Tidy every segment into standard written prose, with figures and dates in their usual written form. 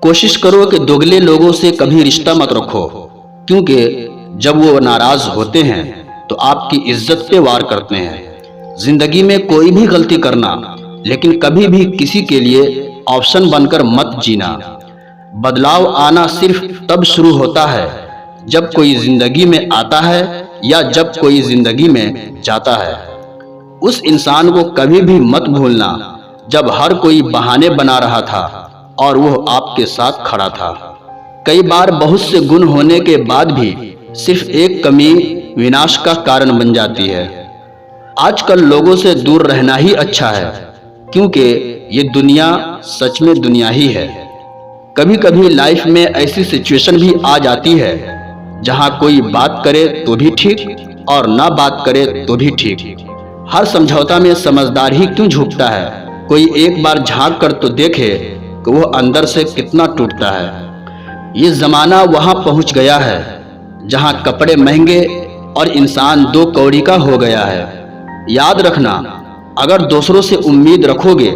कोशिश करो कि दोगले लोगों से कभी रिश्ता मत रखो, क्योंकि जब वो नाराज होते हैं तो आपकी इज्जत पे वार करते हैं। जिंदगी में कोई भी गलती करना, लेकिन कभी भी किसी के लिए ऑप्शन बनकर मत जीना। बदलाव आना सिर्फ तब शुरू होता है जब कोई जिंदगी में आता है या जब कोई जिंदगी में जाता है। उस इंसान को कभी भी मत भूलना जब हर कोई बहाने बना रहा था और वो आपके साथ खड़ा था। कई बार बहुत से गुण होने के बाद भी सिर्फ एक कमी विनाश का कारण बन जाती है। आजकल लोगों से दूर रहना ही अच्छा है, क्योंकि ये दुनिया सच में दुनिया ही है। कभी कभी लाइफ में ऐसी सिचुएशन भी आ जाती है जहां कोई बात करे तो भी ठीक और ना बात करे तो भी ठीक। हर समझौता में समझदार ही क्यों झुकता है? कोई एक बार झांक कर तो देखे कि वो अंदर से कितना टूटता है। ये जमाना वहां पहुंच गया है जहां कपड़े महंगे और इंसान दो कौड़ी का हो गया है। याद रखना, अगर दूसरों से उम्मीद रखोगे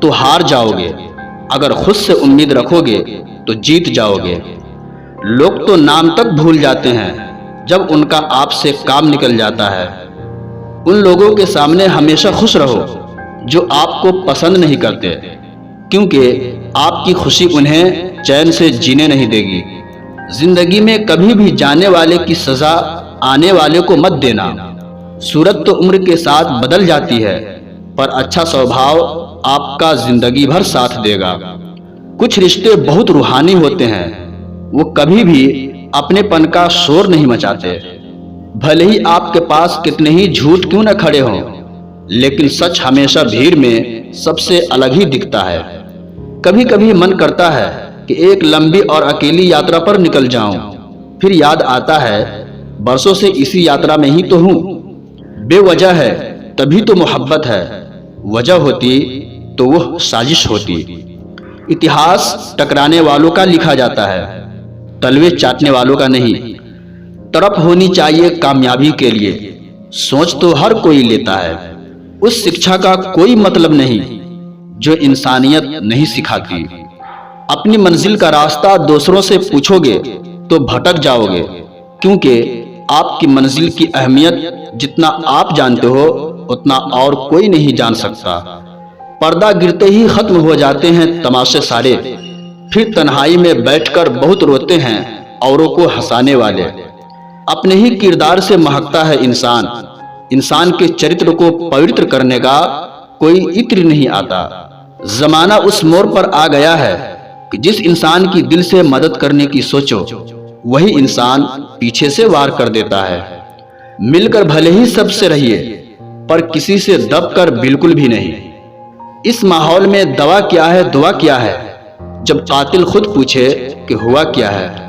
तो हार जाओगे, अगर खुद से उम्मीद रखोगे तो जीत जाओगे। लोग तो नाम तक भूल जाते हैं जब उनका आपसे काम निकल जाता है। उन लोगों के सामने हमेशा खुश रहो जो आपको पसंद नहीं करते, क्योंकि आपकी खुशी उन्हें चैन से जीने नहीं देगी। जिंदगी में कभी भी जाने वाले की सजा आने वाले को मत देना। सूरत तो उम्र के साथ बदल जाती है, पर अच्छा स्वभाव आपका जिंदगी भर साथ देगा। कुछ रिश्ते बहुत रूहानी होते हैं, वो कभी भी अपनेपन का शोर नहीं मचाते। भले ही आपके पास कितने ही झूठ क्यों न खड़े हों, लेकिन सच हमेशा भीड़ में सबसे अलग ही दिखता है। कभी कभी मन करता है कि एक लंबी और अकेली यात्रा पर निकल जाऊं, फिर याद आता है बरसों से इसी यात्रा में ही तो हूं। बेवजह है तभी तो मोहब्बत है, वजह होती तो वो साजिश होती। इतिहास टकराने वालों का लिखा जाता है, तलवे चाटने वालों का नहीं। तड़प होनी चाहिए कामयाबी के लिए, सोच तो हर कोई लेता है। उस शिक्षा का कोई मतलब नहीं जो इंसानियत नहीं सिखाती। अपनी मंजिल का रास्ता दूसरों से पूछोगे तो भटक जाओगे, क्योंकि आपकी मंजिल की अहमियत जितना आप जानते हो उतना और कोई नहीं जान सकता। पर्दा गिरते ही खत्म हो जाते हैं तमाशे सारे, फिर तन्हाई में बैठकर बहुत रोते हैं औरों को हंसाने वाले। अपने ही किरदार से महकता है इंसान, इंसान के चरित्र को पवित्र करने का कोई इत्र नहीं आता। जमाना उस मोड़ पर आ गया है कि जिस इंसान की दिल से मदद करने की सोचो, वही इंसान पीछे से वार कर देता है। मिलकर भले ही सबसे रहिए, पर किसी से दबकर बिल्कुल भी नहीं। इस माहौल में दवा क्या है दुआ क्या है, जब कातिल खुद पूछे कि हुआ क्या है।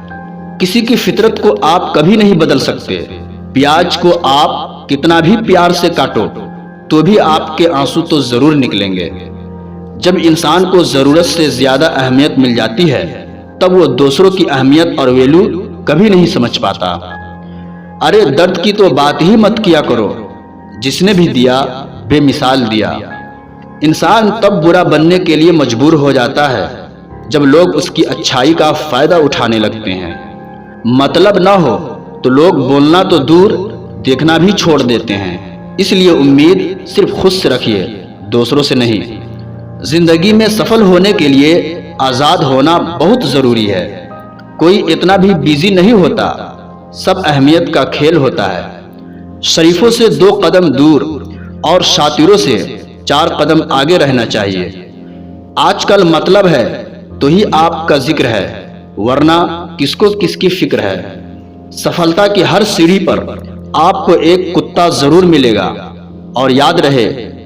किसी की फितरत को आप कभी नहीं बदल सकते। प्याज को आप कितना भी प्यार से काटो तो भी आपके आंसू तो जरूर निकलेंगे। जब इंसान को जरूरत से ज्यादा अहमियत मिल जाती है, तब वो दूसरों की अहमियत और वैल्यू कभी नहीं समझ पाता। अरे दर्द की तो बात ही मत किया करो, जिसने भी दिया बेमिसाल दिया। इंसान तब बुरा बनने के लिए मजबूर हो जाता है जब लोग उसकी अच्छाई का फायदा उठाने लगते हैं। मतलब ना हो तो लोग बोलना तो दूर देखना भी छोड़ देते हैं। इसलिए उम्मीद सिर्फ खुद से रखिए, दूसरों से नहीं। जिंदगी में सफल होने के लिए आजाद होना बहुत जरूरी है। कोई इतना भी बिजी नहीं होता, सब अहमियत का खेल होता है। शरीफों से 2 कदम दूर और शातिरों से 4 कदम आगे रहना चाहिए। आजकल मतलब है तो ही आपका जिक्र है, वरना किसको किसकी फिक्र है। सफलता की हर सीढ़ी पर आपको एक कुत्ता जरूर मिलेगा, और याद रहे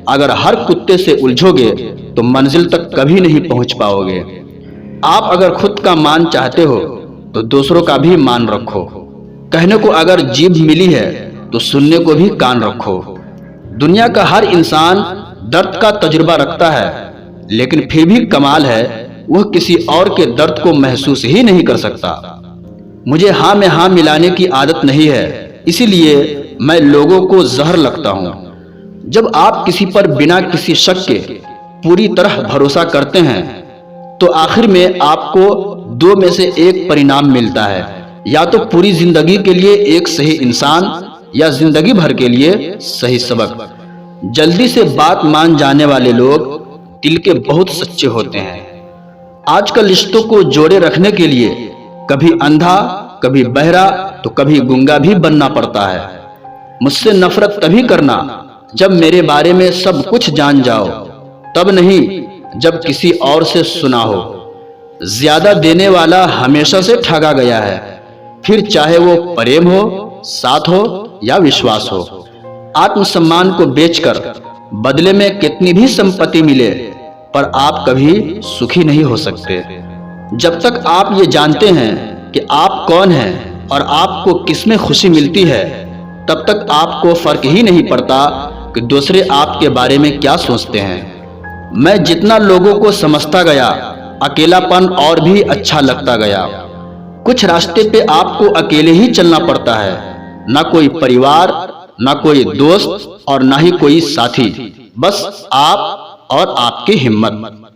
अगर हर कुत्ते से उलझोगे तो मंजिल तक कभी नहीं पहुंच पाओगे। आप अगर खुद का मान चाहते हो तो दूसरों का भी मान रखो। कहने को अगर जीभ मिली है तो सुनने को भी कान रखो। दुनिया का हर इंसान दर्द का तजुर्बा रखता है, लेकिन फिर भी कमाल है वह किसी और के दर्द को महसूस ही नहीं कर सकता। मुझे हाँ में हाँ मिलाने की आदत नहीं है, इसीलिए मैं लोगों को जहर लगता हूँ। जब आप किसी पर बिना किसी शक के पूरी तरह भरोसा करते हैं तो आखिर में आपको दो में से एक परिणाम मिलता है, या तो पूरी जिंदगी के लिए एक सही इंसान या जिंदगी भर के लिए सही सबक। जल्दी से बात मान जाने वाले लोग दिल के बहुत सच्चे होते हैं। आजकल रिश्तों को जोड़े रखने के लिए कभी अंधा, कभी बहरा, तो कभी गूंगा भी बनना पड़ता है। मुझसे नफरत तभी करना जब मेरे बारे में सब कुछ जान जाओ, तब नहीं जब किसी और से सुना हो। ज्यादा देने वाला हमेशा से ठगा गया है, फिर चाहे वो प्रेम हो, साथ हो या विश्वास हो। आत्मसम्मान को बेचकर बदले में कितनी भी संपत्ति मिले, पर आप कभी सुखी नहीं हो सकते। जब तक आप ये जानते हैं कि आप कौन हैं और आपको किसमें खुशी मिलती है, तब तक आपको फर्क ही नहीं पड़ता कि दूसरे आपके बारे में क्या सोचते हैं। मैं जितना लोगों को समझता गया, अकेलापन और भी अच्छा लगता गया। कुछ रास्ते पे आपको अकेले ही चलना पड़ता है, ना कोई परिवार, ना कोई दोस्त और ना ही कोई साथी, बस आप और आपकी हिम्मत।